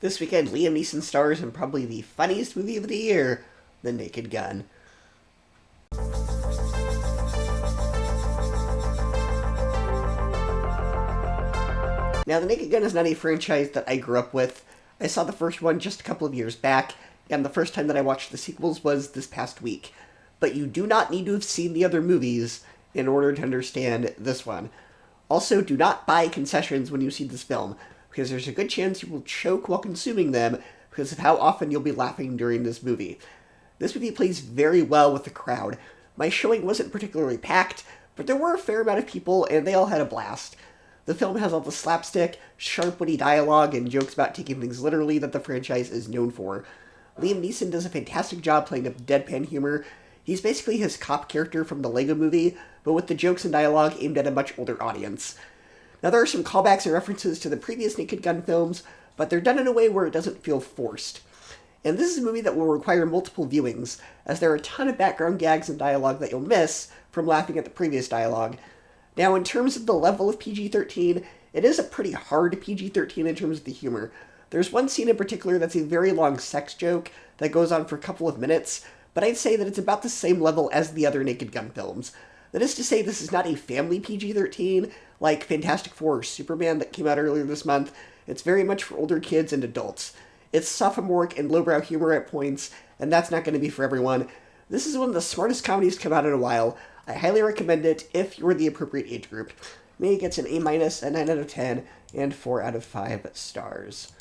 This weekend, Liam Neeson stars in probably the funniest movie of the year, The Naked Gun. Now, The Naked Gun is not a franchise that I grew up with. I saw the first one just a couple of years back, and the first time that I watched the sequels was this past week. But you do not need to have seen the other movies in order to understand this one. Also, do not buy concessions when you see this film, because there's a good chance you will choke while consuming them because of how often you'll be laughing during this movie. This movie plays very well with the crowd. My showing wasn't particularly packed, but there were a fair amount of people, and they all had a blast. The film has all the slapstick, sharp, witty dialogue, and jokes about taking things literally that the franchise is known for. Liam Neeson does a fantastic job playing up deadpan humor. He's basically his cop character from the Lego Movie, but with the jokes and dialogue aimed at a much older audience. Now, there are some callbacks and references to the previous Naked Gun films, but they're done in a way where it doesn't feel forced. And this is a movie that will require multiple viewings, as there are a ton of background gags and dialogue that you'll miss from laughing at the previous dialogue. Now, in terms of the level of PG-13, it is a pretty hard PG-13 in terms of the humor. There's one scene in particular that's a very long sex joke that goes on for a couple of minutes, but I'd say that it's about the same level as the other Naked Gun films. That is to say, this is not a family PG-13 like Fantastic Four or Superman that came out earlier this month. It's very much for older kids and adults. It's sophomoric and lowbrow humor at points, and that's not going to be for everyone. This is one of the smartest comedies to come out in a while. I highly recommend it if you're the appropriate age group. May gets an A-, a 9 out of 10, and 4 out of 5 stars.